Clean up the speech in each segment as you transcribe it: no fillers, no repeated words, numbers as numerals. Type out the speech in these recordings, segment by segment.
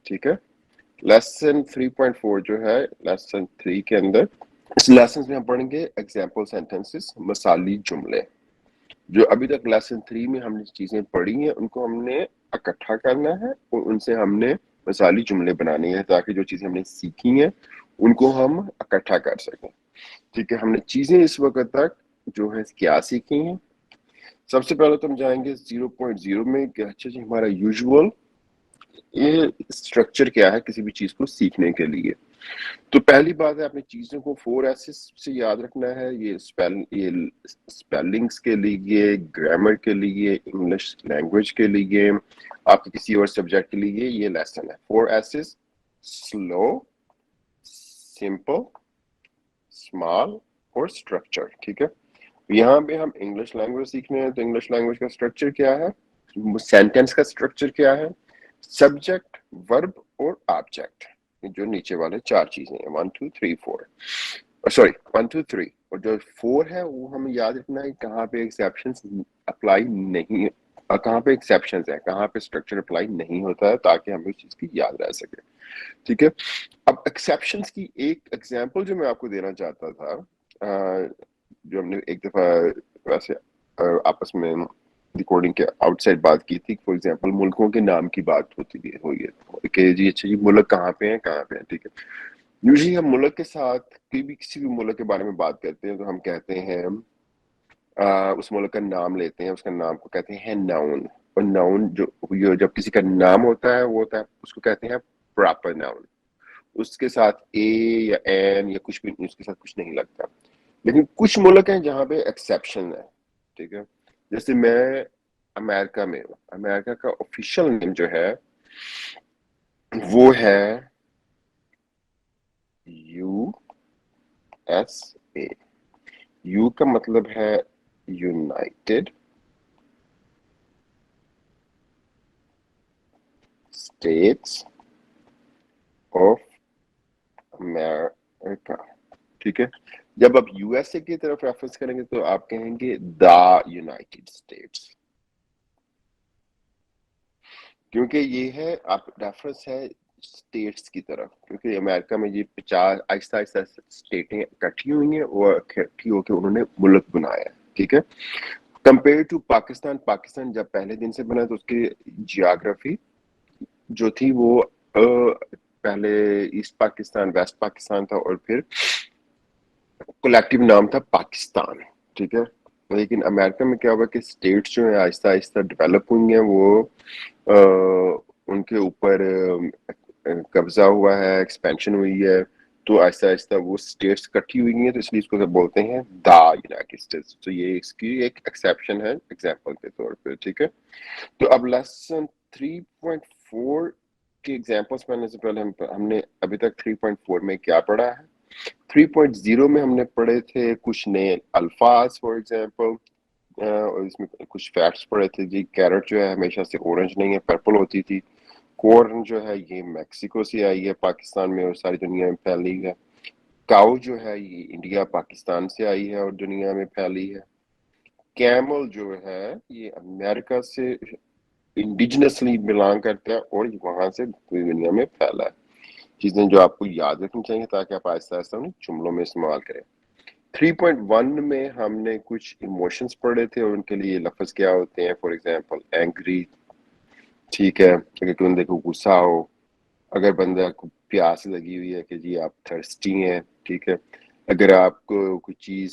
ठीक है। लेसन 3.4 जो है लेसन 3 के अंदर, इस लेसन में हम पढ़ेंगे एग्जाम्पल सेंटेंसेस, मिसाली जुमले। जो अभी तक लेसन 3 में हमने चीजें पढ़ी हैं उनको हमने इकट्ठा करना है और उनसे हमने मिसाली जुमले बनाने हैं ताकि जो चीजें हमने सीखी हैं उनको हम इकट्ठा कर सकें। ठीक है, हमने चीजें इस वक्त तक जो है क्या सीखी हैं। सबसे पहले तो हम जाएंगे 0.0 में कि अच्छा जी हमारा यूजुअल ये स्ट्रक्चर क्या है किसी भी चीज को सीखने के लिए। तो पहली बात है अपनी चीजों को 4 एसेस से याद रखना है। ये स्पेलिंग्स के लिए, ग्रामर के लिए, इंग्लिश लैंग्वेज के लिए, आपके किसी और सब्जेक्ट के लिए ये लेसन है। 4 एसेस: स्लो, सिंपल, स्मॉल और स्ट्रक्चर। ठीक है, यहाँ पे हम इंग्लिश लैंग्वेज सीखने हैं तो इंग्लिश लैंग्वेज का स्ट्रक्चर क्या है, सेंटेंस का स्ट्रक्चर क्या है, सब्जेक्ट, वर्ब और ऑब्जेक्ट, जो नीचे वाले 4 चीजें हैं 1 2 3 4, सॉरी 1 2 3, और जो 4 है वो हमें याद रखना है कहाँ पे एक्सेप्शंस अप्लाई नहीं है, कहाँ पे एक्सेप्शंस है, कहाँ पे स्ट्रक्चर अप्लाई नहीं होता है, ताकि हमें उस चीज की याद रह सके। ठीक है, अब एक्सेप्शंस की एक एग्जांपल जो मैं आपको देना चाहता था, जो हमने एक दफा वैसे आपस में रिकॉर्डिंग के आउटसाइड बात की थी। फॉर एग्जांपल मुल्कों के नाम की बात होती है हुई है कि जी अच्छा जी मुल्क कहाँ पे है, कहाँ पे है। ठीक है, यूजुअली हम मुल्क के साथ किसी भी मुल्क के बारे में बात करते हैं तो हम कहते हैं उस मुल्क का नाम लेते हैं, उसका नाम को कहते हैं नाउन। और नाउन जो जब किसी का नाम होता है वो होता है उसको कहते हैं प्रॉपर नाउन। उसके साथ ए या एन या कुछ भी उसके साथ कुछ नहीं लगता। लेकिन कुछ मुल्क हैं जहाँ पे एक्सेप्शन है। ठीक है, जैसे मैं अमेरिका में हूँ, अमेरिका का ऑफिशियल नेम जो है वो है USA। यू का मतलब है यूनाइटेड स्टेट्स ऑफ अमेरिका। ठीक है, जब आप यूएसए की तरफ रेफरेंस करेंगे तो आप कहेंगे द यूनाइटेड स्टेट्स, क्योंकि ये है आप रेफरेंस है स्टेट्स की तरफ, क्योंकि अमेरिका में ये 50 आहिस्ता आहिस्ता स्टेटें इकट्ठी हुई हैं और इकट्ठी होकर उन्होंने मुल्क बनाया। ठीक है, कंपेयर टू पाकिस्तान, पाकिस्तान जब पहले दिन से बना तो उसकी जियोग्राफी जो थी वो पहले ईस्ट पाकिस्तान, वेस्ट पाकिस्तान था और फिर कलेक्टिव नाम था पाकिस्तान। ठीक है, लेकिन अमेरिका में क्या हुआ कि स्टेट्स जो है आहिस्ता आहिस्ता डेवलप हुई हैं, वो उनके ऊपर कब्जा हुआ है, एक्सपेंशन हुई है, तो आहिस्ता आहिस्ता वो स्टेट्स इकट्ठी हुई हैं, तो इसलिए इसको बोलते हैं द यूनाइटेड स्टेट्स। तो ये इसकी एक एक्सेप्शन है एग्जाम्पल के तौर पे। ठीक है, तो अब लेसन 3.4 के एग्जाम्पल्स पढ़ने से पहले हमने अभी तक 3.4 में क्या पढ़ा है। 3.0 में हमने पढ़े थे कुछ नए अल्फाज, फॉर एग्जाम्पल, और इसमें कुछ फैक्ट्स पढ़े थे जी। कैरेट जो है हमेशा से ऑरेंज नहीं है, पर्पल होती थी। कॉर्न जो है ये मैक्सिको से आई है, पाकिस्तान में और सारी दुनिया में फैली है। काऊ जो है ये इंडिया पाकिस्तान से आई है और दुनिया में फैली है। कैमल जो है ये अमेरिका से इंडिजिनसली बिलोंग करता है और वहां से पूरी दुनिया में फैला है। चीजें जो आपको याद रखनी चाहिए ताकि आप आहिस्ता आहिस्ता उन्हें जुमलों में इस्तेमाल करें। 3.1 में हमने कुछ इमोशंस पढ़े थे और उनके लिए लफ्ज क्या होते हैं। फॉर एग्जांपल एंग्री, ठीक है, अगर कोई बंदे को गुस्सा हो, अगर बंदा को प्यास लगी हुई है कि जी आप थर्स्टी हैं। ठीक है, अगर आपको कोई चीज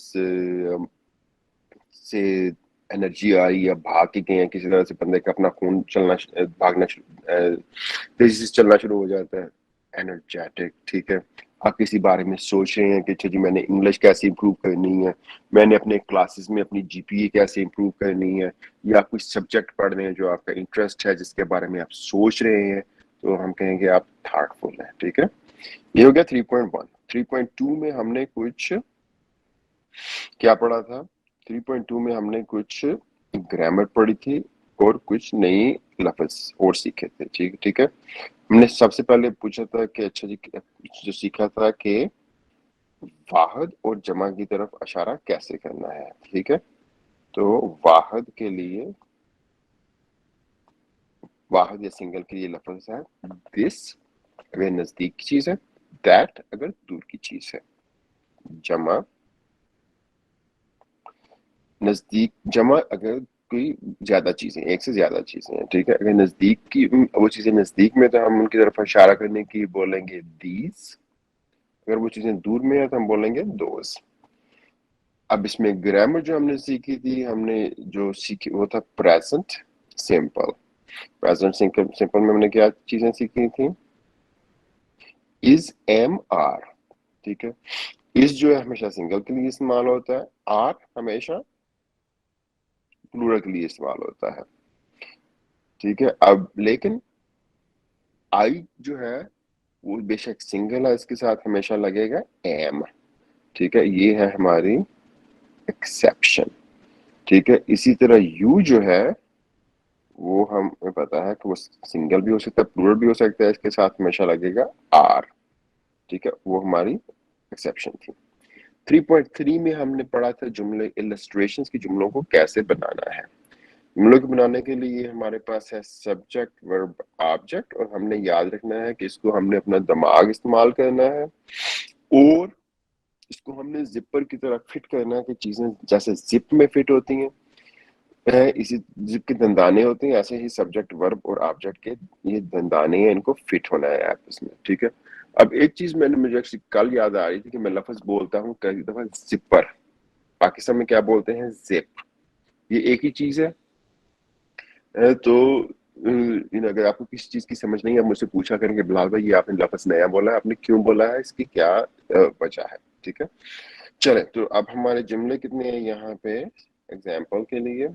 से एनर्जी आई या भाग के गए हैं किसी तरह से, बंदे का अपना खून चलना भागना तेजी से चलना शुरू हो जाता है, एनर्जेटिक। ठीक है, आप किसी बारे में सोच रहे हैं कि अच्छा जी मैंने इंग्लिश कैसे इंप्रूव करनी है, मैंने अपने क्लासेस में अपनी जीपीए कैसे इंप्रूव करनी है, या कुछ सब्जेक्ट पढ़ रहे हैं जो आपका इंटरेस्ट है जिसके बारे में आप सोच रहे हैं, तो हम कहेंगे आप थॉटफुल हैं। ठीक है, ये हो गया 3.1। 3.2 में हमने कुछ क्या पढ़ा था। 3.2 में हमने कुछ ग्रामर पढ़ी थी और कुछ नई लफ्ज और सीखे थे। ठीक है, हमने सबसे पहले पूछा था कि अच्छा जी जो सीखा था कि वाहद और जमा की तरफ इशारा कैसे करना है। ठीक है, तो वाहद के लिए, वाहद या सिंगल के लिए लफ्ज है दिस, अगर नजदीक की चीज है, दैट अगर दूर की चीज है, जमा नजदीक, जमा अगर कोई ज्यादा चीजें, एक से ज्यादा चीजें हैं, ठीक है। अगर नजदीक की वो चीजें नजदीक में तो हम उनकी तरफ इशारा करने की बोलेंगे दीज, अगर वो चीजें दूर में है तो हम बोलेंगे दोज। अब इसमें ग्रामर जो हमने सीखी थी, हमने जो सीखी वो था प्रेजेंट सिंपल। प्रेजेंट सिंपल में हमने क्या चीजें सीखी थी, इज, एम, आर, ठीक है। इज जो है हमेशा सिंगल के लिए इस्तेमाल होता है, आर हमेशा प्लूरल के लिए इस्तेमाल होता है, ठीक है। अब लेकिन आई जो है वो बेशक सिंगल है, इसके साथ हमेशा लगेगा एम, ठीक है। ये है हमारी एक्सेप्शन, ठीक है। इसी तरह यू जो है वो हमें पता है कि वो सिंगल भी हो सकता है, प्लूरल भी हो सकता है, इसके साथ हमेशा लगेगा आर, ठीक है। वो हमारी एक्सेप्शन थी। 3.3 में हमने पढ़ा था जुमले इलस्ट्रेशंस की, जुमलों को कैसे बनाना है। जुमलों को बनाने के लिए हमारे पास है सब्जेक्ट, वर्ब, ऑब्जेक्ट, और हमने याद रखना है कि इसको हमने अपना दिमाग इस्तेमाल करना है और इसको हमने जिपर की तरह फिट करना है कि चीजें जैसे जिप में फिट होती हैं, इसी जिप के दंदाने होते हैं, ऐसे ही सब्जेक्ट, वर्ब और ऑब्जेक्ट के ये दंदाने हैं, इनको फिट होना है आपस में, ठीक है। अब एक चीज मुझे कल याद आ रही थी कि मैं लफ्ज बोलता हूँ कई दफा जिपर, पाकिस्तान में क्या बोलते हैं, जिप, ये एक ही चीज है। तो अगर आपको किसी चीज की समझ नहीं है, आप मुझसे पूछा करेंगे बिलाल भाई ये आपने लफ्ज नया बोला है, आपने क्यों बोला है, इसकी क्या वजह है, ठीक है। चले तो अब हमारे जुमले कितने हैं यहाँ पे एग्जाम्पल के लिए,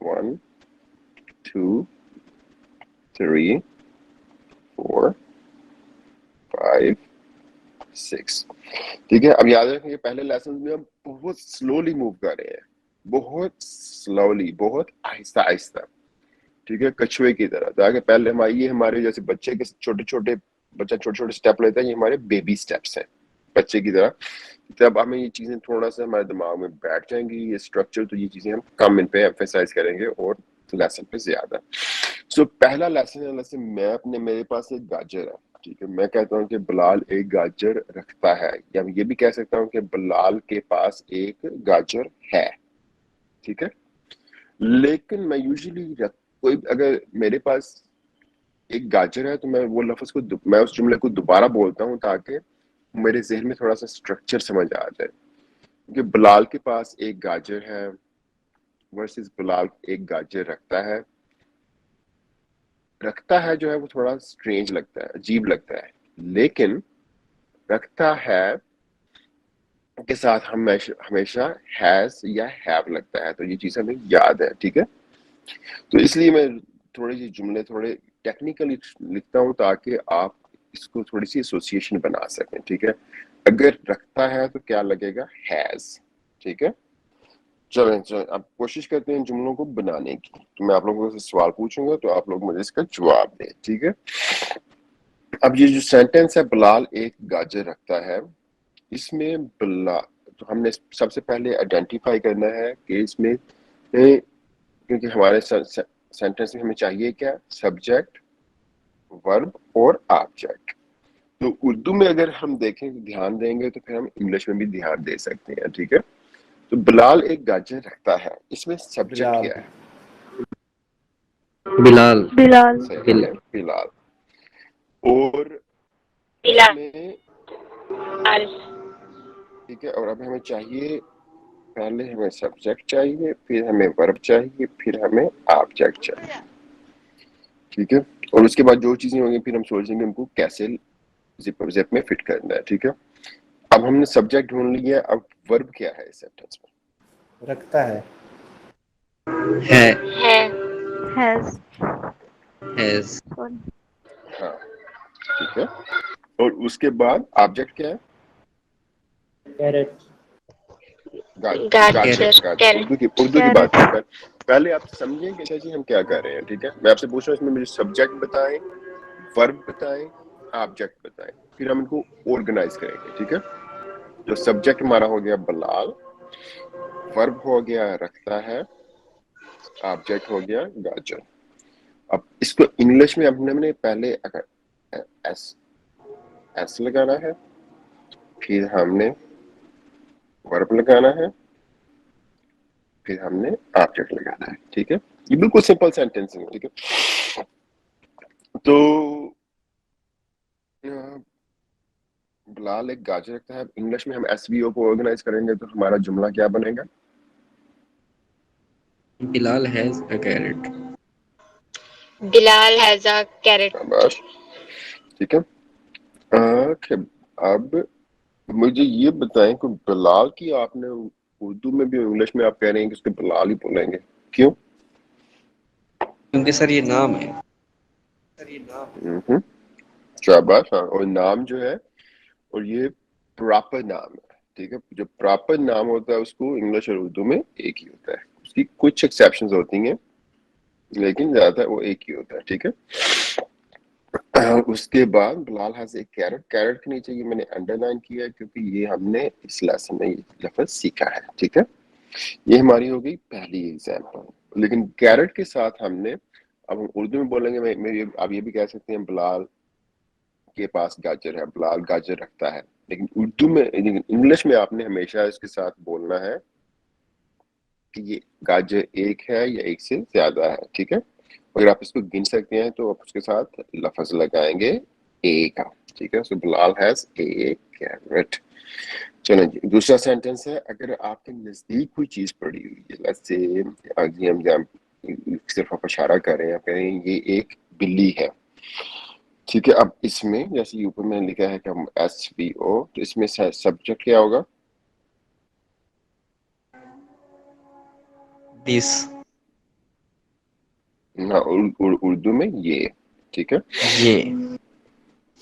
1 2 3 4 5 6, ठीक है। अब याद रखेंगे पहले लेसन में हम बहुत स्लोली मूव कर रहे हैं, बहुत स्लोली, बहुत आहिस्ता आहिस्ता, ठीक है, कछुए की तरह। तो आगे पहले ये हमारे जैसे बच्चे के छोटे छोटे, बच्चा छोटे छोटे स्टेप लेता है, ये हमारे बेबी स्टेप्स हैं बच्चे की तरह। तब हमें ये चीजें थोड़ा सा हमारे दिमाग में बैठ जाएंगी, ये स्ट्रक्चर, तो ये चीजें हम कम इन पे एम्फेसाइज करेंगे और लेसन पे ज्यादा। सो पहला लेसन है, लेसन मैं अपने, मेरे पास एक गाजर है, ठीक है। मैं कहता हूँ कि बिलाल एक गाजर रखता है, या मैं ये भी कह सकता हूँ कि बिलाल के पास एक गाजर है, ठीक है। लेकिन मैं यूजुअली कोई अगर मेरे पास एक गाजर है तो मैं वो लफ्ज को मैं उस जुमले को दोबारा बोलता हूँ ताकि मेरे जहन में थोड़ा सा स्ट्रक्चर समझ आ जाए, क्योंकि बिलाल के पास एक गाजर है वर्सेस बिलाल एक गाजर रखता है। रखता है जो है वो थोड़ा स्ट्रेंज लगता है, अजीब लगता है, लेकिन रखता है के साथ हमेशा हमेशा हैज या हैव लगता है, तो ये चीज हमें याद है, ठीक है। तो इसलिए मैं थोड़े से जुमले थोड़े टेक्निकली लिखता हूँ ताकि आप इसको थोड़ी सी एसोसिएशन बना सकें, ठीक है। अगर रखता है तो क्या लगेगा, हैज, ठीक है। चलें चलें अब कोशिश करते हैं जुमलों को बनाने की। तो मैं आप लोगों से सवाल पूछूंगा तो आप लोग मुझे इसका जवाब दें, ठीक है। अब ये जो सेंटेंस है बिलाल एक गाजर रखता है, इसमें बिल्ला, तो हमने सबसे पहले आइडेंटिफाई करना है कि इसमें क्योंकि हमारे सेंटेंस में हमें चाहिए क्या, सब्जेक्ट, वर्ब और ऑब्जेक्ट। तो उर्दू में अगर हम देखें, ध्यान देंगे तो फिर हम इंग्लिश में भी ध्यान दे सकते हैं, ठीक है। तो बिलाल एक गाजर रखता है, इसमें सब्जेक्ट बिलाल क्या है, बिलाल बिलाल सही है बिलाल। और बिलाल इसमें ठीक है, और अब हमें चाहिए, पहले हमें सब्जेक्ट चाहिए, फिर हमें वर्ब चाहिए, फिर हमें ऑब्जेक्ट चाहिए, ठीक है। और उसके बाद जो चीजें होंगी फिर हम सोचेंगे उनको कैसे जिप में फिट करना है, ठीक है। अब हमने सब्जेक्ट ढूंढ लिया, अब वर्ब क्या है इस सेंटेंस में, रखता है, है हैज हैज हाँ, ठीक है। और उसके बाद ऑब्जेक्ट क्या है, कैरेट, गाजर, गाजर, उर्दू की बात कैरेट है। पहले आप समझें कि अच्छा जी हम क्या कर रहे हैं, ठीक है। मैं आपसे पूछ रहा हूँ इसमें मुझे सब्जेक्ट बताएं, वर्ब बताएं, ऑब्जेक्ट बताएं, फिर हम इनको ऑर्गेनाइज करेंगे, ठीक है। जो सब्जेक्ट हमारा हो गया बिलाल, वर्ब हो गया रखता है, ऑब्जेक्ट हो गया गाजर। अब इसको इंग्लिश में हमने पहले एस एस लगाना है, फिर हमने वर्ब लगाना है, फिर हमने ऑब्जेक्ट लगाना है। ठीक है, ये बिल्कुल सिंपल सेंटेंस है। ठीक है, तो बिलाल एक गाजर रखता है। इंग्लिश में हम एसवीओ को ऑर्गेनाइज करेंगे तो हमारा जुमला क्या बनेगा? Bilal has a carrot. Bilal has a carrot. शाबाश, ठीक है। अब मुझे ये बताएं कि बिलाल की आपने उर्दू में भी इंग्लिश में आप कह रहे हैं कि उसके बिलाल ही बोलेंगे, क्यों? क्योंकि सर ये नाम है। शाबाश। हाँ, और नाम जो है, और ये प्रॉपर नाम है। ठीक है, जो प्रॉपर नाम होता है उसको इंग्लिश और उर्दू में एक ही होता है। उसकी कुछ एक्सेप्शंस होती हैं, लेकिन ज्यादातर वो एक ही होता है। ठीक है, उसके बाद Bilal has a carrot. Carrot के नीचे ये मैंने अंडरलाइन किया है क्योंकि ये हमने इस लेसन में ये लफ्ज सीखा है। ठीक है, ये हमारी हो गई पहली एग्जांपल। लेकिन कैरेट के साथ हमने, अब हम उर्दू में बोलेंगे, मेरी आप ये भी कह सकते हैं बिलाल के पास गाजर है, बिलाल गाजर रखता है। लेकिन उर्दू में, इंग्लिश में आपने हमेशा इसके साथ बोलना है कि ये गाजर एक है या एक से ज्यादा है। ठीक है, अगर आप इसको गिन सकते हैं तो आप उसके साथ लफ्ज लगाएंगे ए का। ठीक है, सो बिलाल हैज ए कैरेट। चलो जी, दूसरा सेंटेंस है, अगर आपके नजदीक कोई चीज पड़ी हुई है, लेट्स से आगे हम सिर्फ आप इशारा कर रहे हैं, आप कह रहे हैं ये एक बिल्ली है। ठीक है, अब इसमें जैसे ऊपर में लिखा है कि हम SVO, तो इसमें सब्जेक्ट क्या होगा? This. ना, उर्दू में ये। ठीक है, ये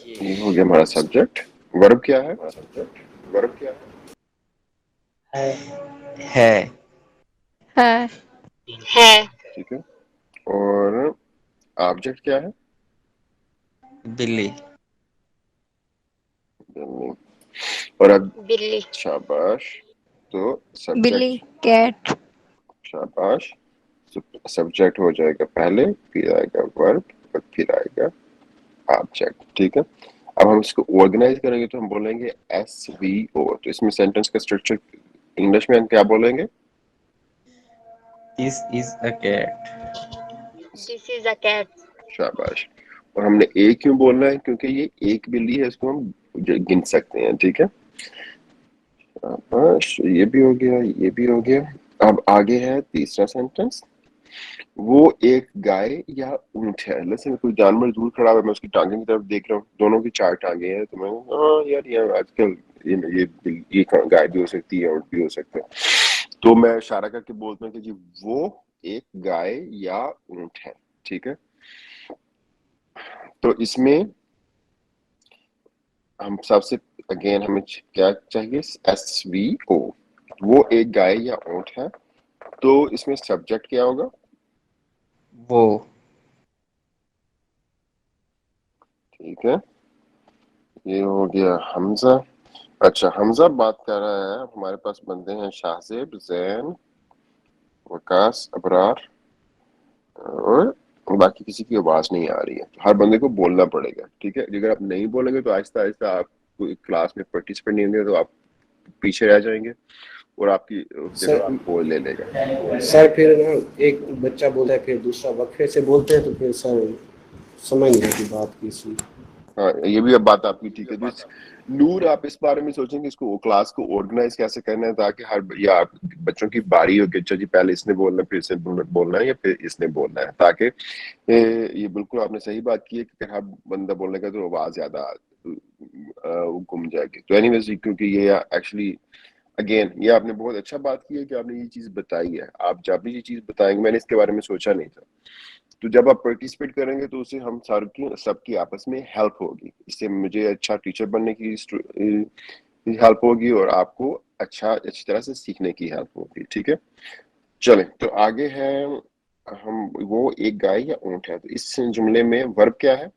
ये हो गया हमारा सब्जेक्ट। वर्ब क्या है? है, है। है, ठीक है, और ऑब्जेक्ट क्या है? बिल्ली। और अब बिल्ली, शाबाश, तो बिल्ली सब्जेक्ट, कैट शाबाश, सब्जेक्ट हो जाएगा पहले, फिर आएगा वर्ब, और फिर आएगा ऑब्जेक्ट। ठीक है, अब हम इसको ऑर्गेनाइज करेंगे तो हम बोलेंगे SVO। तो इसमें सेंटेंस का स्ट्रक्चर इंग्लिश में हम क्या बोलेंगे? This is a cat. this is a cat. शाबाश। और हमने ए क्यों बोलना है? क्योंकि ये एक बिल्ली है, इसको हम गिन सकते हैं। ठीक है, शाबाश, ये भी हो गया, ये भी हो गया। अब आगे है तीसरा सेंटेंस, वो एक गाय या ऊंट है। जैसे कोई जानवर दूर खड़ा है, मैं उसकी टांगे की तरफ देख रहा हूँ, दोनों की 4 टांगे हैं, तो मैं यार ये आजकल ये गाय भी हो सकती है, ऊंट भी हो सकता है, तो मैं इशारा करके बोलता हूँ कि जी वो एक गाय या ऊंट है। ठीक है, तो इसमें हम सबसे अगेन हमें क्या चाहिए? SVO। वो एक गाय या ऊंट है, तो इसमें सब्जेक्ट क्या होगा? वो। ठीक है, ये हो गया हमजा। अच्छा, हमजा बात कर रहा है, हमारे पास बंदे हैं शाहजेब, जैन, वकास, अबरार, और बाकी किसी की आवाज नहीं आ रही है, तो हर बंदे को बोलना पड़ेगा। ठीक है, अगर आप नहीं बोलेंगे तो आहिस्ता आहिस्ता आप क्लास में पार्टिसिपेट नहीं होंगे, तो आप पीछे रह जाएंगे और आपकी जगह वो ले लेगा। सर फिर ना एक बच्चा बोलता है, फिर दूसरा वक्फे से बोलते हैं, तो फिर सर समझ नहीं आती बात की सी। हाँ, ये भी अब बात आपकी ठीक है। तो नूर, आप इस बारे में सोचेंगे इसको क्लास को ऑर्गेनाइज कैसे करना है, ताकि हर या बच्चों की बारी हो कि अच्छा जी पहले इसने बोलना है, फिर इसने बोलना है, या फिर इसने बोलना है, ताकि ये बिल्कुल आपने सही बात की है कि हर बंदा बोलने का तो आवाज ज्यादा गुम जाएगी। तो एनीवेज, क्योंकि ये एक्चुअली अगेन ये आपने बहुत अच्छा बात की है कि आपने ये चीज बताई है। आप जब भी ये चीज बताएंगे, मैंने इसके बारे में सोचा नहीं था, तो जब आप पार्टिसिपेट करेंगे तो उससे हम सबकी आपस में हेल्प होगी। इससे मुझे अच्छा टीचर बनने की हेल्प होगी, और आपको अच्छी तरह से सीखने की हेल्प होगी। ठीक है, चलें तो आगे है, हम वो एक गाय या ऊंट है, तो इस जुमले में वर्ब क्या है?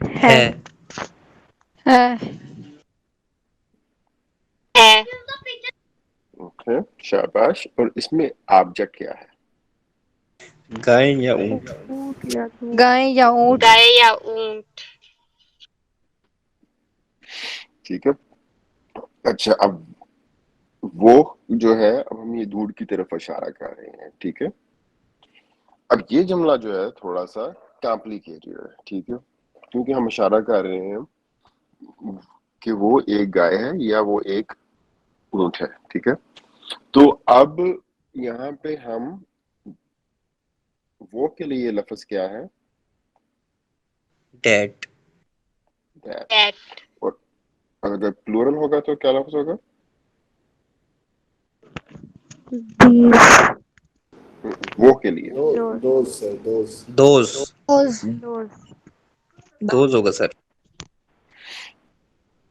है है, ओके, शाबाश। और इसमें ऑब्जेक्ट क्या है? गाय या ऊंट। गाय या ऊंट। गाय या ऊंट। ठीक है। अच्छा, अब वो जो है, अब हम ये दूर की तरफ इशारा कर रहे हैं, ठीक है। अब ये जुमला जो है थोड़ा सा कॉम्प्लिकेटेड है, ठीक है, क्योंकि हम इशारा कर रहे हैं कि वो एक गाय है या वो एक ऊंट है, ठीक है। तो अब यहाँ पे हम वो के लिए लफ्ज क्या है? that, that. दैट। और अगर प्लूरल होगा तो क्या लफ्ज होगा? these, वो के लिए those sir, those. those, those होगा सर।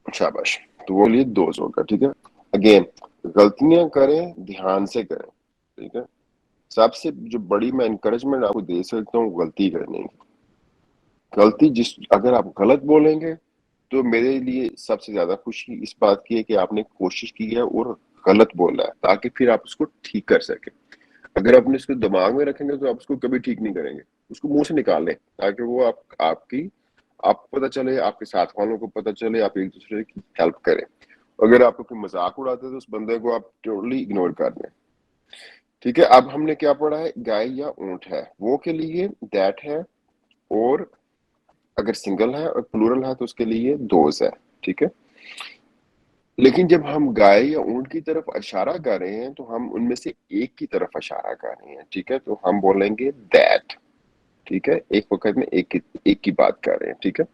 शाबाश। तो वो लिए दोज होगा, ठीक है। अगेन, गलतियां करें, ध्यान से करें, ठीक है। सबसे जो बड़ी मैं इनकरेजमेंट आपको दे सकता हूँ गलती करने की। गलती अगर आप गलत बोलेंगे तो मेरे लिए सबसे ज्यादा खुशी इस बात की है कि आपने कोशिश की है और गलत बोला है, ताकि फिर आप उसको ठीक कर सके। अगर आपने इसको दिमाग में रखेंगे तो आप उसको कभी ठीक नहीं करेंगे, उसको मुंह से निकाल लें, ताकि वो आपको पता चले, आपके साथ वालों को पता चले, आप एक दूसरे की हेल्प करें। अगर आप कोई मजाक उड़ाते हैं तो उस बंदे को आप टोटली इग्नोर कर दें, ठीक है। अब हमने क्या पढ़ा है? गाय या ऊंट है, वो के लिए दैट है, और अगर सिंगल है और प्लूरल है तो उसके लिए दोज है, ठीक है। लेकिन जब हम गाय या ऊंट की तरफ इशारा कर रहे हैं तो हम उनमें से एक की तरफ इशारा कर रहे हैं, ठीक है। तो हम बोलेंगे दैट, ठीक है। एक वक्त में एक की बात कर रहे हैं, ठीक है।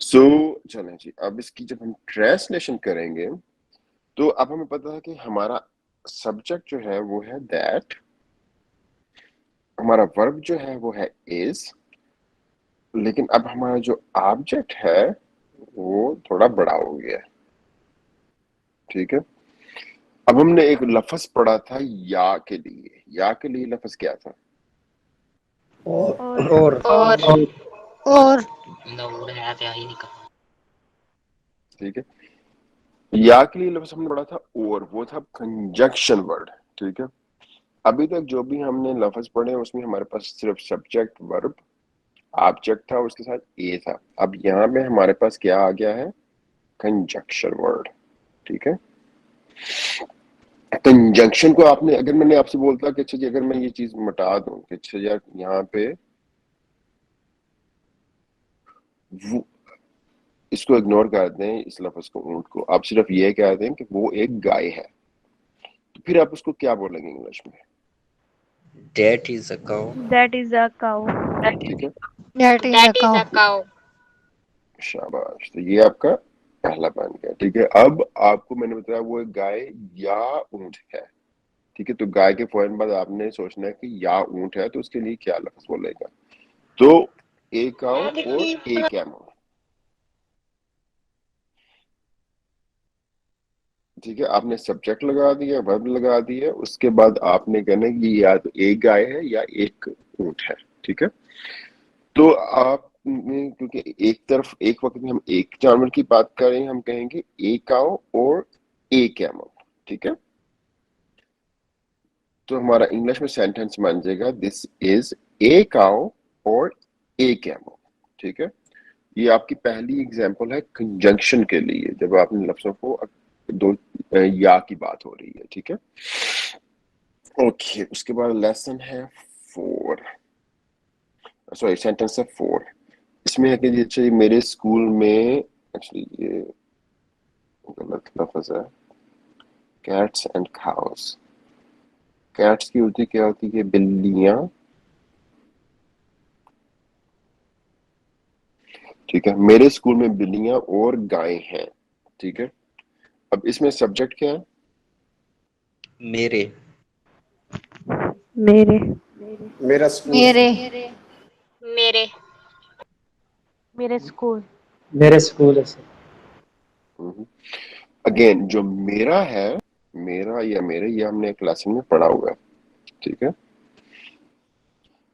सो चलें जी, अब इसकी जब हम ट्रांसलेशन करेंगे तो अब हमें पता है कि हमारा सब्जेक्ट जो है वो है दैट, हमारा वर्ब जो है वो है इज, लेकिन अब हमारा जो ऑब्जेक्ट है वो थोड़ा बड़ा हो गया है, ठीक है। अब हमने एक लफ्ज पढ़ा था या के लिए। या के लिए लफ्ज क्या था? और और। और ठीक है। या के लिए लफ्ज हमने पढ़ा था और, वो था कंजंक्शन वर्ड, ठीक है। अभी तक जो भी हमने लफ्ज पढ़े उसमें हमारे पास सिर्फ सब्जेक्ट, वर्ब, ऑब्जेक्ट था, उसके साथ ए था। अब यहाँ पे हमारे पास क्या आ गया है? कंजंक्शन वर्ड, ठीक है। कंजंक्शन को आपने, अगर मैंने आपसे बोलता कि अच्छा जी अगर मैं ये चीज मिटा दूं कि अच्छा यार यहाँ पे वो, इसको इग्नोर कर दें इस लफ्ज को, ऊंट को, आप सिर्फ ये कह दें कि वो एक गाय है, तो फिर आप उसको क्या बोलेंगे इंग्लिश में? that is a cow, that is a cow। ठीक है, that is a that is cow। A cow. शाबाश। तो ये आपका पहला बन गया, ठीक है। अब आपको मैंने बताया वो एक गाय या ऊंट है, ठीक है। तो गाय के फौरन बाद आपने सोचना है कि या ऊंट है तो उसके लिए क्या लफ्ज बोलेगा। तो एक काउ और एक कैमल, ठीक है। आपने सब्जेक्ट लगा दिया, वर्ब लगा दिया, उसके बाद आपने कहना है कि या तो एक गाय है या एक ऊंट है, ठीक है। तो आपने, क्योंकि एक तरफ एक वक्त में हम एक जानवर की बात कर रहे हैं, हम कहेंगे एक काउ और एक कैमल, ठीक है। तो हमारा इंग्लिश में सेंटेंस बन जाएगा दिस इज ए काउ और ए कैमल, ठीक है। ये आपकी पहली एग्जांपल है कंजंक्शन के लिए, जब आपने लफ्जों को दो या की बात हो रही है, ठीक है। ओके, उसके बाद लेसन है 4, सॉरी सेंटेंस है 4। इसमें है कि अच्छा मेरे स्कूल में, एक्चुअली ये गलत लफ्ज है, कैट्स एंड काउस। कैट्स की होती क्या होती है? बिल्लियां, ठीक है। मेरे स्कूल में बिल्लियां और गाय हैं, ठीक है। अब इसमें सब्जेक्ट क्या है? मेरे, मेरे मेरा स्कूल। मेरे मेरे। मेरे स्कूल। मेरे स्कूल है सर। अगेन जो मेरा है, मेरा या मेरे, ये हमने एक लेसन में पढ़ा हुआ है, ठीक है।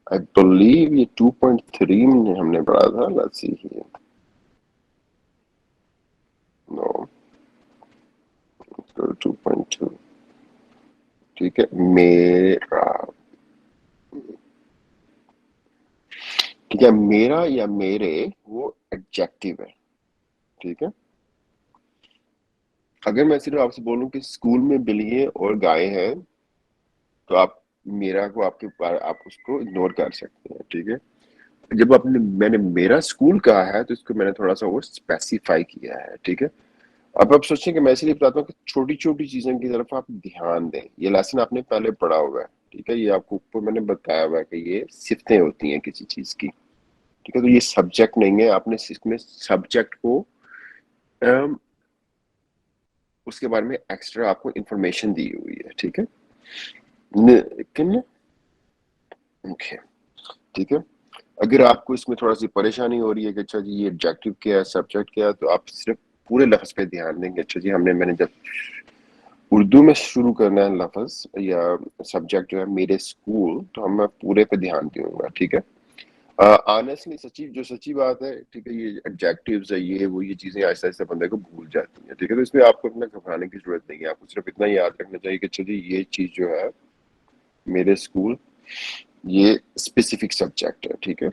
आई बिलीव ये 2.3 में हमने पढ़ा था, लेट्स सी हियर, नो 2.2, ठीक है। मेरा, ठीक है, मेरा या मेरे वो एडजेक्टिव है, ठीक है। अगर मैं सिर्फ आपसे बोलूं कि स्कूल में बिल्लियां और गायें हैं, तो आप मेरा को आप उसको इग्नोर कर सकते हैं, ठीक है। जब मैंने मेरा स्कूल कहा है तो इसको मैंने थोड़ा सा और स्पेसिफाई किया है, ठीक है। अब आप सोचें कि मैं इसलिए बताता हूँ कि छोटी छोटी चीजों की तरफ आप ध्यान दें। ये लेसन आपने पहले पढ़ा हुआ है, ठीक है। ये आपको ऊपर मैंने बताया हुआ है कि ये सिफ्तें होती हैं किसी चीज की, ठीक है। तो ये सब्जेक्ट नहीं है, आपने इसमें सब्जेक्ट को उसके बारे में एक्स्ट्रा आपको इंफॉर्मेशन दी हुई है, ठीक है। लेकिन ओके, ठीक है। अगर आपको इसमें थोड़ा सी परेशानी हो रही है कि अच्छा जी ये एडजेक्टिव क्या है, सब्जेक्ट क्या है, तो आप सिर्फ पूरे लफ्ज पे ध्यान देंगे। अच्छा जी मैंने जब उर्दू में शुरू करना है लफ्ज या सब्जेक्ट जो है मेरे स्कूल, तो मैं पूरे पे ध्यान दूंगा, ठीक है। ऑनेस्टली सच्ची बात है, ठीक है। ये एडजेक्टिव्स है, ये चीजें आहिस्ता आहिस्ता बंदे को भूल जाती हैं, ठीक है। तो इसमें आपको इतना घबराने की जरूरत नहीं है। आपको सिर्फ इतना याद रखना चाहिए कि अच्छा जी ये चीज जो है मेरे स्कूल, ये स्पेसिफिक सब्जेक्ट है, ठीक है।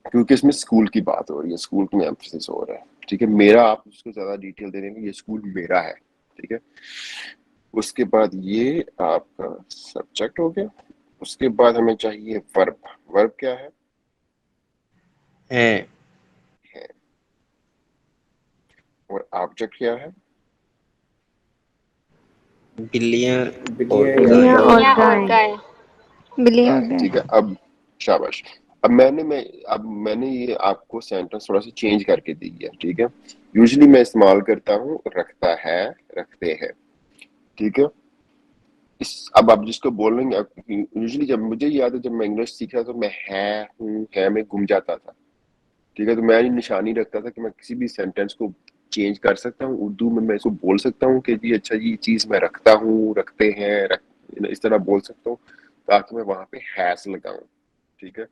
क्योंकि इसमें स्कूल की बात हो रही है, स्कूल में एम्फेसिस हो रहा है, ठीक है। मेरा आप उसको ज्यादा डिटेल दे देंगे, ये स्कूल मेरा है, ठीक है। उसके बाद ये आपका सब्जेक्ट हो गया। उसके बाद हमें चाहिए वर्ब। वर्ब क्या है? है, है। और ऑब्जेक्ट क्या है? बिल्लियां और बिल्लियां या गाय। बिल्लियां और बिल्लियां और गाय। गाय। बिल्लियां और गाय, गाय। ठीक है। अब शाबाश। अब मैंने ये आपको सेंटेंस थोड़ा सा चेंज करके दी है, ठीक है। यूजुअली मैं इस्तेमाल करता हूँ रखता है, रखते हैं, ठीक है। अब आप जिसको बोलेंगे, यूजुअली जब मुझे याद है जब मैं इंग्लिश सीख रहा था तो मैं है हूँ है में गुम जाता था, ठीक है। तो मैं निशानी रखता था कि मैं किसी भी सेंटेंस को चेंज कर सकता हूँ। उर्दू में मैं इसको बोल सकता हूँ कि जी अच्छा ये चीज मैं रखता हूँ, रखते हैं, इस तरह बोल सकता हूँ, ताकि मैं वहां पे हैस लगाऊं, ठीक है।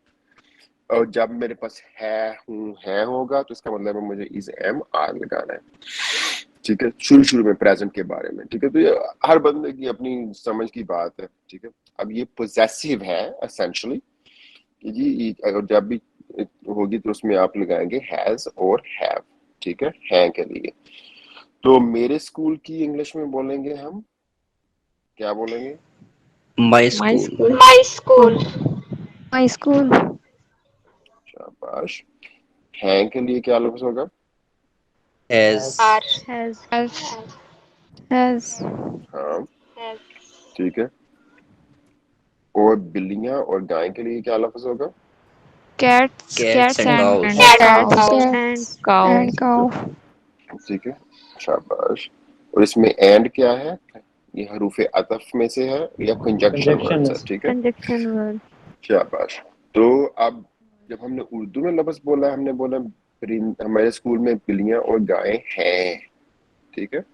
और जब मेरे पास है हूँ है होगा तो इसका मतलब है मुझे इज एम आर लगाना है, ठीक है। शुरू में प्रेजेंट के बारे में, ठीक है। तो ये हर बंदे की अपनी समझ की बात है, ठीक है। अब ये पोजेसिव है एसेंशियली कि जी अगर जब भी होगी तो उसमें आप लगाएंगे हैज और हैव, ठीक है के लिए। तो मेरे स्कूल की इंग्लिश में बोलेंगे हम क्या बोलेंगे? My my school. School. My school. My school. शाबाश। है के लिए क्या लफ्ज होगा? हैज। आर। हैज। हैज। हाँ, हैज। ठीक है। और बिल्लियां और गाय के लिए क्या लफ्ज होगा? Cats. Cats cats and and cows. Cats and cows. Cows. And cow. And cow. ठीक है, शाबाश। और इसमें एंड क्या है? ये हरूफ अतफ में से है या कंजक्शन कंजक्शन वर्ड्स में है, से। ठीक है। Conjunction word. शाबाश। तो अब जब हमने उर्दू में लफ्ज बोला, हमने बोला हमारे स्कूल में बिल्लियां और गायें हैं, ठीक है।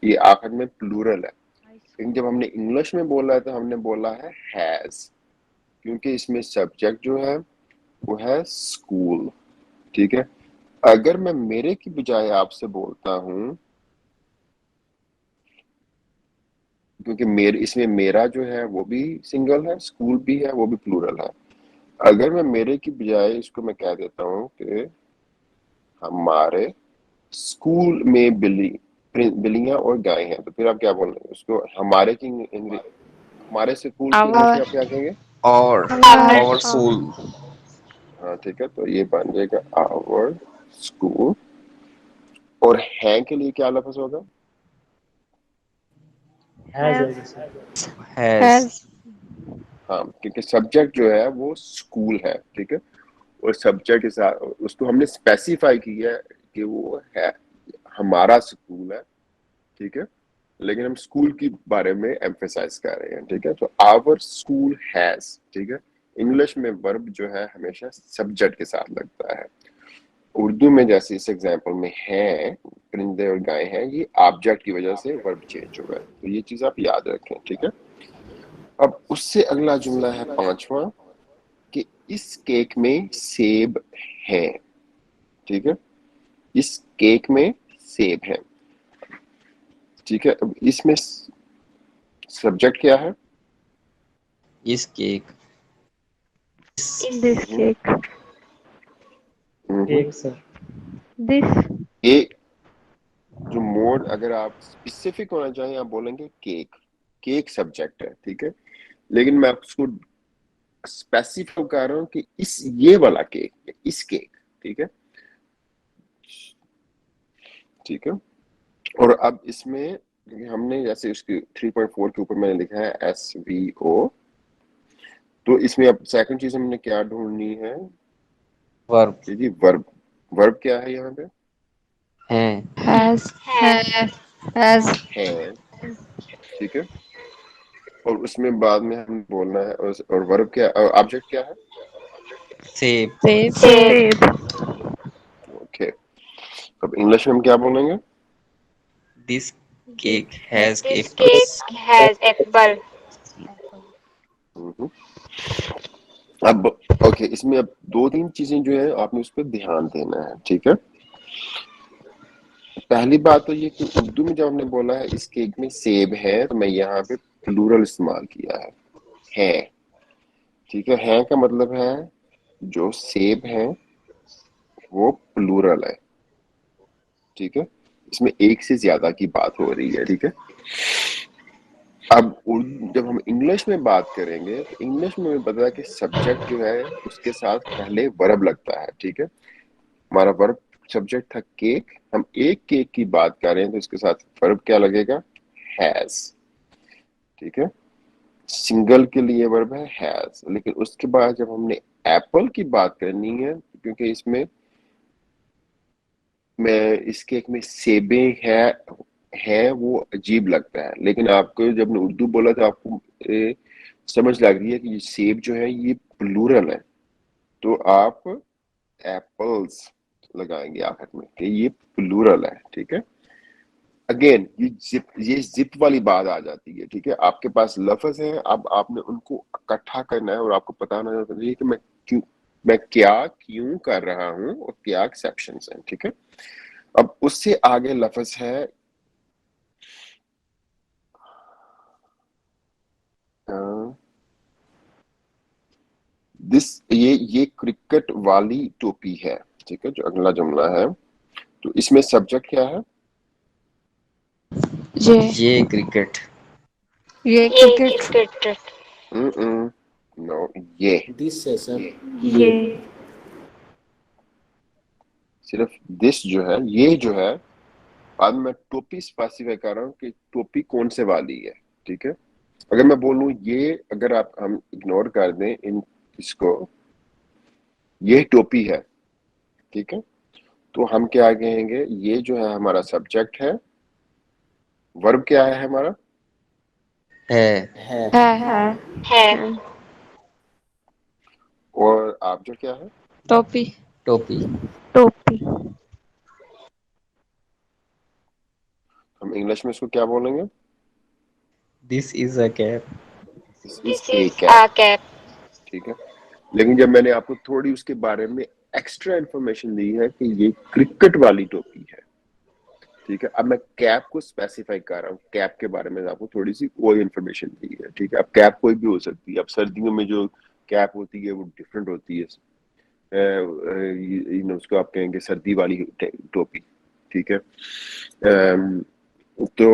ये आखिर में प्लूरल है। लेकिन जब हमने इंग्लिश में बोला है तो हमने बोला है हैज, क्योंकि इसमें सब्जेक्ट जो है वो है स्कूल, ठीक है। अगर मैं मेरे की बजाय आपसे बोलता हूं, क्योंकि मेरे इसमें मेरा जो है वो भी सिंगल है, स्कूल भी है, वो भी प्लूरल है। अगर मैं मेरे की बजाय इसको मैं कह देता हूं कि हमारे स्कूल में बिल्लियां और गाय हैं, तो फिर आप क्या बोलेंगे उसको? हमारे की हमारे स्कूल की इंग्लिश में आवर। आप क्या कहेंगे? और आवर और स्कूल। स्कूल। हाँ, ठीक है। तो ये बन जाएगा आवर स्कूल। और हैं के लिए क्या लफ्ज होगा? हैज है जैसे। हैज। हैज। हाँ, क्योंकि सब्जेक्ट जो है वो स्कूल है, ठीक है। और सब्जेक्ट के साथ उसको हमने स्पेसिफाई किया है कि वो है हमारा स्कूल है, ठीक है। लेकिन हम स्कूल के बारे में एम्फेसाइज कर रहे हैं, ठीक है। तो आवर स्कूल हैज, ठीक है। इंग्लिश में वर्ब जो है हमेशा सब्जेक्ट के साथ लगता है। उर्दू में जैसे इस एग्जांपल में है परिंदे और गाय हैं, ये ऑब्जेक्ट की वजह से वर्ब चेंज हुआ है। तो ये चीज आप याद रखें, ठीक है। अब उससे अगला जुमला है पांचवा कि इस केक में सेब है, ठीक है। इस केक में सेब है, ठीक है। अब इसमें सब्जेक्ट क्या है? इस cake. This cake. Cake sir. This. ये जो मोड अगर आप स्पेसिफिक होना चाहें आप बोलेंगे केक, केक सब्जेक्ट है, ठीक है। लेकिन मैं उसको स्पेसिफिक कर रहा हूँ कि इस ये वाला केक, इस केक, ठीक है, ठीक है। और अब इसमें हमने जैसे उसकी 3.4 के ऊपर मैंने लिखा है SVO, तो इसमें अब सेकंड चीज हमने क्या ढूंढनी है verb जी, वर्ब। वर्ब क्या है यहाँ पे? है Has. Has. है, ठीक है। और उसमें बाद में हम बोलना है और वर्ब क्या, ऑब्जेक्ट क्या है? save Save. Save. ओके, अब इंग्लिश में हम क्या बोलेंगे? this cake has This apples cake has apple. हम्म। अब ओके, इसमें अब दो तीन चीजें जो है आपने उस पर ध्यान देना है, ठीक है। पहली बात तो ये कि उर्दू में जब हमने बोला है इस केक में सेब है, तो मैं यहाँ पे प्लूरल इस्तेमाल किया है, ठीक है का मतलब है जो सेब है वो प्लूरल है, ठीक है। इसमें एक से ज्यादा की बात हो रही है, ठीक है। अब जब हम इंग्लिश में बात करेंगे तो इंग्लिश में हमें पता है कि सब्जेक्ट जो है उसके साथ पहले वर्ब लगता है, ठीक है। हमारा वर्ब सब्जेक्ट था केक, हम एक केक की बात कर रहे हैं तो इसके साथ वर्ब क्या लगेगा? हैज, ठीक है। सिंगल के लिए वर्ब है हैज, लेकिन उसके बाद जब हमने एप्पल की बात करनी है, क्योंकि इसमें मैं इस केक में सेबे है वो अजीब लगता है, लेकिन आपको जब मैं उर्दू बोला तो आपको समझ लग रही है कि ये सेब जो है ये प्लूरल है, तो आप एप्पल्स लगाएंगे आखिर में कि ये प्लूरल है, ठीक है। अगेन ये जिप वाली बात आ जाती है, ठीक है। आपके पास लफ्ज है, अब आपने उनको इकट्ठा करना है और आपको पता होना चाहिए कि मैं क्या क्यों कर रहा हूं और क्या एक्सेप्शंस हैं, ठीक है। अब उससे आगे लफ्ज है दिस, ये क्रिकेट वाली टोपी है, ठीक है, जो अगला जुमला है। तो इसमें सब्जेक्ट क्या है? ये क्रिकेट ये ये cricket. cricket. नो, ये दिस है सर। ये. सिर्फ दिस जो है, ये जो है, बाद में मैं टोपी स्पेसिफाई कर रहा हूँ कि टोपी कौन से वाली है, ठीक है। अगर मैं बोलूं ये, अगर हम इग्नोर कर दें इन इसको, ये टोपी है, ठीक है, तो हम क्या कहेंगे? ये जो है हमारा सब्जेक्ट है, वर्ब क्या है हमारा? है है. है. और ऑब्जेक्ट क्या है? टोपी. टोपी टोपी. हम इंग्लिश में इसको क्या बोलेंगे? this is a cap this is This A is cap, a cap. ठीक है। लेकिन जब मैंने आपको थोड़ी उसके बारे में एक्स्ट्रा इंफॉर्मेशन दी है कि ये क्रिकेट वाली टोपी है, ठीक है, अब मैं कैप को स्पेसिफाई कर रहा हूँ, कैप के बारे में आपको थोड़ी सी और इन्फॉर्मेशन दी है, ठीक है। अब कैप कोई भी हो सकती है, अब सर्दियों में जो कैप होती है वो डिफरेंट होती है, उसको आप कहेंगे सर्दी वाली टोपी, ठीक है। तो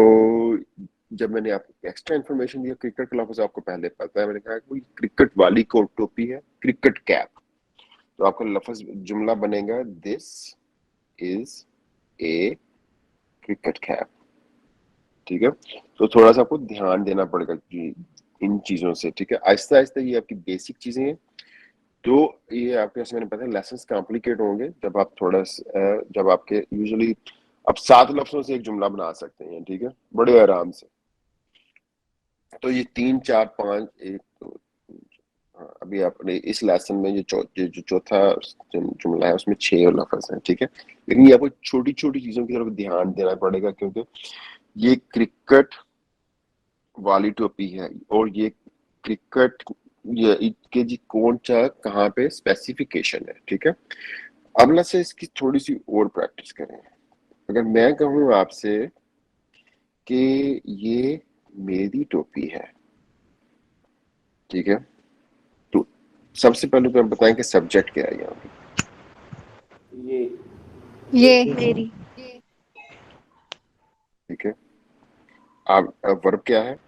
जब मैंने आपको एक्स्ट्रा इन्फॉर्मेशन दिया, क्रिकेट का लफ्ज आपको पहले पता है, मैंने कहा कि क्रिकेट वाली को टोपी है, क्रिकेट कैप, तो आपका लफ्ज जुमला बनेगा this is a cricket cap, ठीक है। तो थोड़ा सा आपको ध्यान देना पड़ेगा इन चीजों से, ठीक है। आहिस्ता आहिस्ता ये आपकी बेसिक चीजें हैं, तो ये आपके पास, मैंने पता है लेसन्स कॉम्प्लिकेट होंगे जब आप जब आपके यूजुअली आप 7 लफ्जों से एक जुमला बना सकते हैं, ठीक है, बड़े आराम से। तो ये 3 4 5 1 2 हाँ, अभी आपने इस लेसन में ये जो चौथा जुमला है उसमें 6 लफ्ज हैं, ठीक है। लेकिन ये आपको छोटी छोटी चीजों की तरफ ध्यान देना पड़ेगा, क्योंकि ये क्रिकेट वाली टोपी है और ये क्रिकेट, ये इसके जी कौन सा कहाँ पे स्पेसिफिकेशन है, ठीक है। अगला से इसकी थोड़ी सी और प्रैक्टिस करें। अगर मैं कहूँ आपसे कि ये मेरी टोपी है, ठीक है, तो सबसे पहले तो आप बताएं कि सब्जेक्ट क्या है यहाँ पे। ये मेरी ठीक है, आप वर्ब क्या है?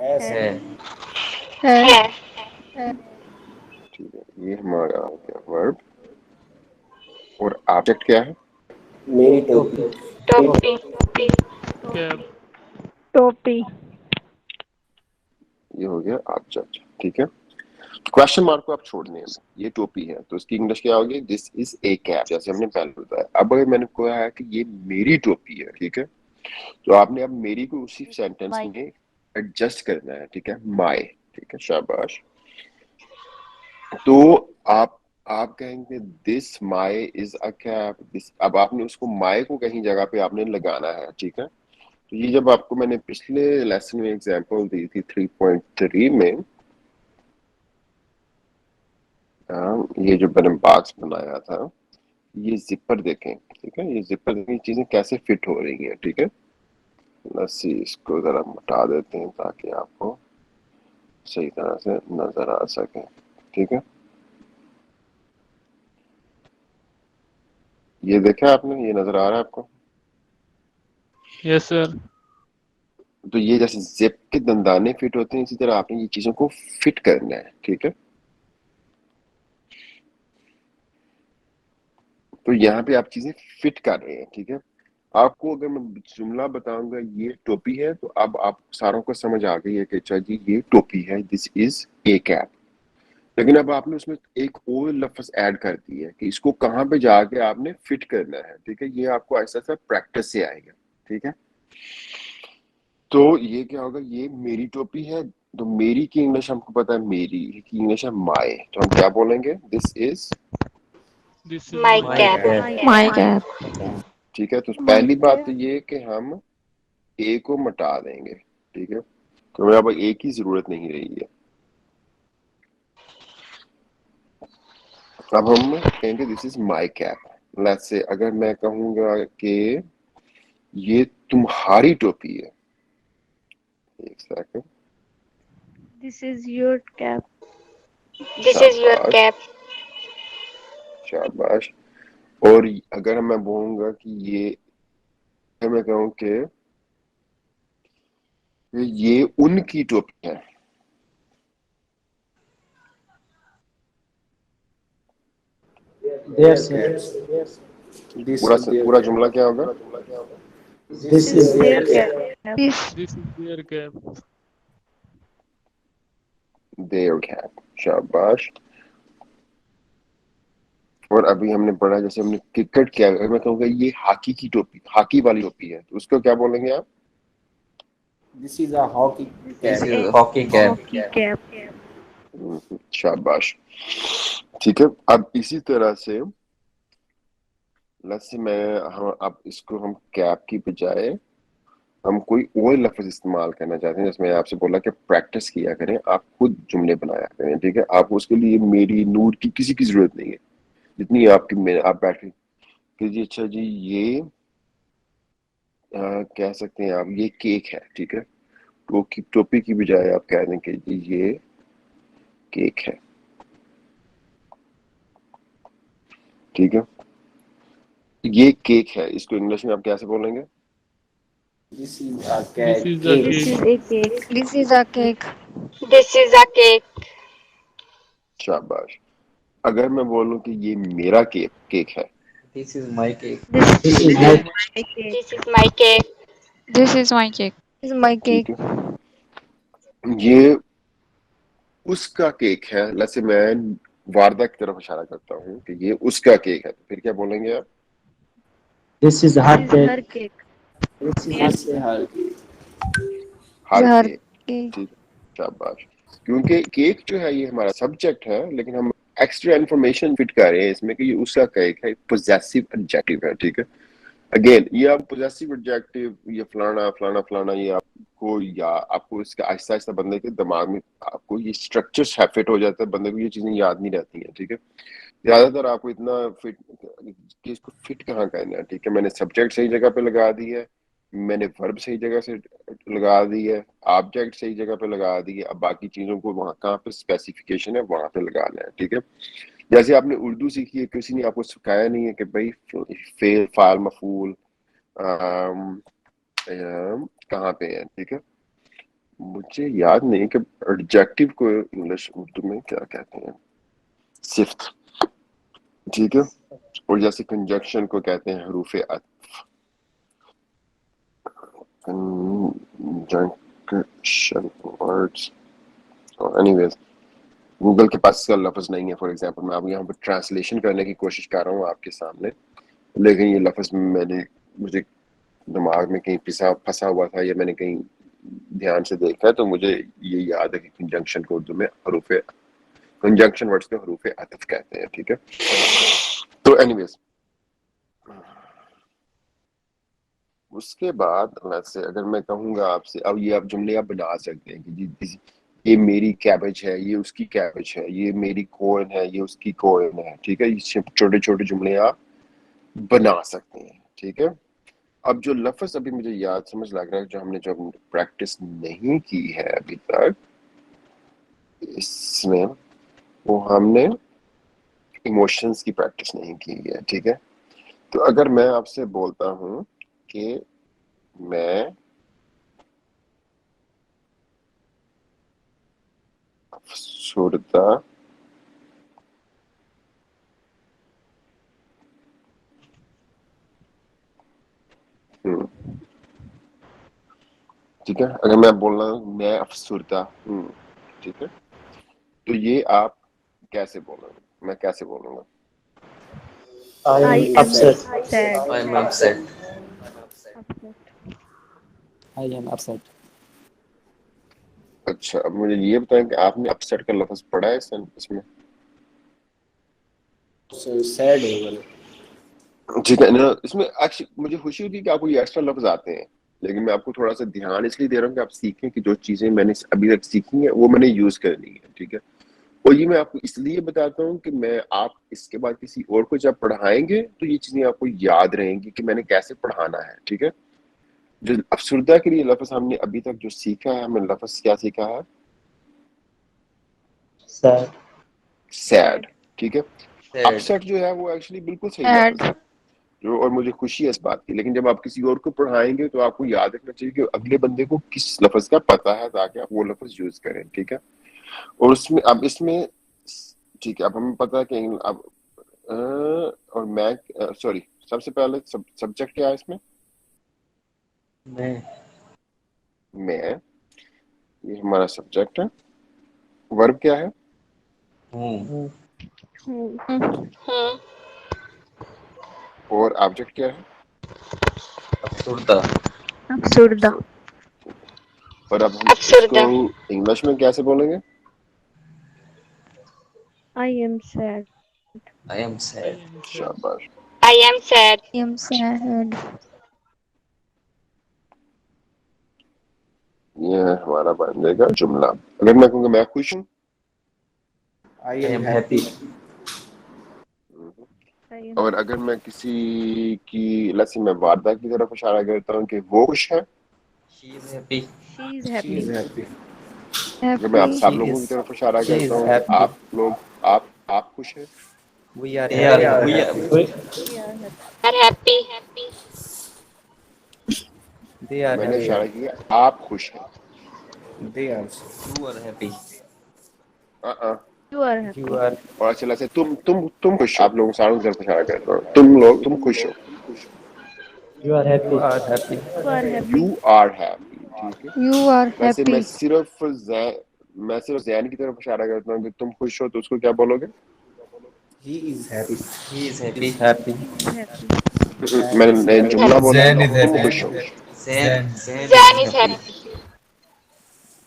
है है ठीक है, ये हमारा हो गया वर्ब। और ऑब्जेक्ट क्या है? मेरी टोपी। टोपी कैप टोपी ये हो गया ऑब्जेक्ट। ठीक है, क्वेश्चन मार्क को आप छोड़ दें, ये टोपी है तो इसकी इंग्लिश क्या होगी? दिस इज ए कैप, जैसे हमने पहले बताया। अब अगर मैंने कहा है कि ये मेरी टोपी है, ठीक है, तो आपने अब मेरी को उसी सेंटेंस में एडजस्ट करना है। ठीक है, माय। ठीक है, शाबाश। तो आप कहेंगे this my is a cap. This, अब आपने उसको माय को कहीं जगह पे आपने लगाना है। ठीक है, तो ये जब आपको मैंने पिछले लेसन में एग्जांपल दी थी 3.3 में, ये जो मैंने बॉक्स बनाया था, ये जिपर देखें। ठीक है, ये जिपर देखें चीजें कैसे फिट हो रही हैं। ठीक है, लस्सी इसको जरा हटा देते हैं ताकि आपको सही तरह से नजर आ सके। ठीक है, ये देखा आपने, ये नजर आ रहा है आपको? Yes sir. तो ये जैसे जिप के दंदाने फिट होते हैं, इसी तरह आपने ये चीजों को फिट करना है। ठीक है, तो यहाँ पे आप चीजें फिट कर रहे हैं। ठीक है, आपको अगर मैं जुमला बताऊंगा ये टोपी है, तो अब आप सारों को समझ आ गई है कि अच्छा जी ये टोपी है, दिस इज ए कैप। लेकिन अब आपने उसमें एक और लफ्ज ऐड कर दी है कि इसको कहाँ पे जाके आपने फिट करना है। ठीक है, ये आपको ऐसा सा प्रैक्टिस से आएगा। ठीक है, तो ये क्या होगा? ये मेरी टोपी है, तो मेरी की इंग्लिश हमको पता है, मेरी की इंग्लिश है माय। तो हम क्या बोलेंगे? This is this is my my cap cap. My cap ठीक है, तो पहली बात तो ये कि हम ए को मिटा देंगे। ठीक है, तो हमें अब ए की जरूरत नहीं रही है। अब हम कहेंगे this is my cap. Let's say अगर मैं कहूंगा कि ये तुम्हारी टोपी है, एक second, this is your cap this is your शाबाश कैप शाबाश। और अगर मैं बोलूंगा कि ये, अगर मैं कहूँ कि ये उनकी टोपी है, देयर सर पूरा जुमला क्या होगा? This is their cap. This this is their cap. Their cap, शाबाश। और अभी हमने पढ़ा, जैसे हमने क्रिकेट किया, अगर मैं कहूँगा ये हॉकी की टोपी, हॉकी वाली टोपी है, तो उसको क्या बोलेंगे आप? This is a hockey this cap. Is hockey cap. शाबाश। ठीक है, अब इसी तरह से लेट्स से हम अब इसको हम कैप की बजाय हम कोई और लफ्ज इस्तेमाल करना चाहते हैं। जैसे मैंने आपसे बोला कि प्रैक्टिस किया करें, आप खुद जुमले बनाया करें। ठीक है, आपको उसके लिए मेरी, नूर की, किसी की जरूरत नहीं है, जितनी आपकी आप बैठ कि जी अच्छा जी ये कह सकते हैं आप ये केक है। ठीक है, तो टोपी की बजाय आप कह दें कि जी ये केक है। ठीक है, ये केक है, इसको इंग्लिश में आप कैसे बोलेंगे? This is a this is a cake. This cake. Is a cake this is a cake this is a cake शाबाश। अगर मैं बोलूं कि ये मेरा केक है, this is my cake. This this this is is my my cake this is my cake this is my cake this is my ठीक cake है, ये उसका केक है। जैसे मैं वारदा की तरफ इशारा करता हूँ कि ये उसका केक है, तो फिर क्या बोलेंगे आप? This is her this is cake her cake this is her her her cake. Cake ठीक है, शाबाश। क्योंकि केक जो है ये हमारा सब्जेक्ट है, लेकिन हम एक्स्ट्रा इन्फॉर्मेशन फिट कर रहे हैं इसमें कि ये उसका केक है, पोजेसिव एडजेक्टिव है। ठीक है, अगेन ये आप पोजेसिव एडजेक्टिव, ये फलाना फलाना फलाना, ये आपको या आपको इसका आहिस्ता आहिस्ता बंदे के दिमाग में आपको ये स्ट्रक्चर फिट हो जाता है, बंदे को ये चीजें याद नहीं रहती हैं। ठीक है, ज्यादातर आपको इतना फिट कि इसको फिट कहाँ करना है। ठीक है, मैंने सब्जेक्ट सही जगह पे लगा दी है, मैंने वर्ब सही जगह से लगा दी है, ऑब्जेक्ट सही जगह पे लगा दी है, अब बाकी चीजों को वहाँ कहाँ पे स्पेसिफिकेशन है वहां पे लगाना है, ठीक है। जैसे आपने उर्दू सीखी है, किसी ने आपको सिखाया नहीं है कि भाई फेल फाल मफूल कहाँ पे है, ठीक है। मुझे याद नहीं कि एडजेक्टिव को इंग्लिश उर्दू में क्या कहते हैं, सिफ्त, ठीक है। और जैसे कंजक्शन को कहते हैं हरूफ अत्फ, कंजक्शन वर्ड्स। एनीवेज, गूगल के पास इसका लफ्ज नहीं है। फॉर एग्जांपल मैं अब यहाँ पर ट्रांसलेशन करने की कोशिश कर रहा हूँ आपके सामने, लेकिन ये लफ्ज मुझे दिमाग में कहीं फंसा हुआ था या मैंने कहीं ध्यान से देखा है, तो मुझे ये याद है कि कंजंक्शन को उर्दू में कंजंक्शन वर्ड्स को हरूफ अत्फ कहते हैं, ठीक है। तो एनीवेज, उसके बाद वैसे अगर मैं कहूँगा आपसे, अब ये आप जुमले आप बना सकते हैं कि जी ये मेरी कैबेज है, ये उसकी कैबेज है, ये मेरी कॉइन है, ये उसकी कॉइन है, ठीक है। ये छोटे छोटे जुमले आप बना सकते हैं, ठीक है। अब जो लफ्ज अभी मुझे याद समझ लग रहा है, जो हमने प्रैक्टिस नहीं की है अभी तक इसमें, वो हमने इमोशंस की प्रैक्टिस नहीं की है, ठीक है। तो अगर मैं आपसे बोलता हूं कि मैं अफसरदा हूं, ठीक है। अगर मैं बोल रहा हूं मैं अफसरदा हूं, ठीक है, तो ये आप कैसे बोलोगे, मैं कैसे बोलूंगा? I I am am upset. sad. I am upset. I am upset. अच्छा, अब मुझे ये बताएं कि आपने अपसेट का लफ्ज पढ़ा है इसमें? सैड होगा ना। ठीक है ना। इसमें एक्चुअली मुझे खुशी होती है कि आपको ये एक्स्ट्रा लफ्ज आते हैं, लेकिन मैं आपको थोड़ा सा ध्यान इसलिए दे रहा हूँ कि आप सीखें कि जो चीजें मैंने अभी तक सीखी हैं वो मैंने यूज करनी है, ठीक है। और ये मैं आपको इसलिए बताता हूँ कि मैं आप इसके बाद किसी और को जब पढ़ाएंगे तो ये चीजें आपको याद रहेंगी कि मैंने कैसे पढ़ाना है, ठीक है। जो अफसरदा के लिए लफ्ज हमने अभी तक जो सीखा है, हमने लफ्ज क्या सीखा है? Sad. सैड, ठीक है। Sad. अपसेट जो है वो एक्चुअली बिल्कुल सही लफ्ज Sad. है, जो, और मुझे खुशी है इस बात की। लेकिन जब आप किसी और को पढ़ाएंगे तो आपको याद रखना चाहिए कि अगले बंदे को किस लफ्ज का पता है, ताकि आप वो लफ्ज यूज करें, ठीक है। और उसमें अब इसमें, ठीक है, अब हमें पता है कि अब और मैं सॉरी, सबसे पहले सब्जेक्ट क्या है इसमें? मैं, ये हमारा सब्जेक्ट है। वर्ब क्या है? Whom. Hmm. और ऑब्जेक्ट क्या है? Absurda. Absurda. और अब हम Absurda. इसको इंग्लिश में कैसे बोलेंगे? I am sad. I am sad. शाबाश, I am sad. I am sad. ये हमारा बन जाएगा जुमला। अगर मैं कहूँगा मैं खुश हूँ, I I am am happy. happy. I am और अगर मैं किसी की लसी में वारदा की तरफ इशारा करता हूँ कि वो खुश है, She is happy. She is She happy. is happy. अगर मैं आप Happy. सब लोगों की तरफ इशारा she is करता हूँ happy. आप लोग, आप खुश हैं, We are They happy. are. We are. We, We are happy. Are happy. They are मैंने happy. इशारा किया आप खुश हैं। They are. You are happy. You are happy. You are. और चला से तुम खुश हो, आप लोगों सारों की तरफ इशारा करता हूँ, तुम खुश हो, you are happy. You are happy. You are happy. You are happy, ठीक है। You are वैसे happy. मैं सिर्फ जैन की तरफ इशारा करता हूँ कि तुम खुश हो, तो उसको क्या बोलोगे? He is happy. He is happy. Happy. Happy. मैंने जुमला बोला Zen is तुम happy. खुश हो। Zan is happy.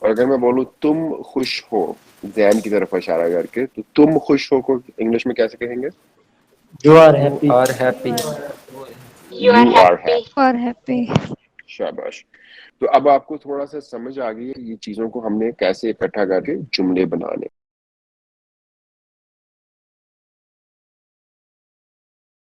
और अगर मैं बोलूँ तुम खुश हो जैन की तरफ इशारा करके, तो तुम खुश हो को इंग्लिश में कैसे कहेंगे? You are happy. You are happy. You are happy. You are happy. शाबाश। तो अब आपको थोड़ा सा समझ आ गई है ये चीजों को हमने कैसे इकट्ठा करके जुमले बनाने।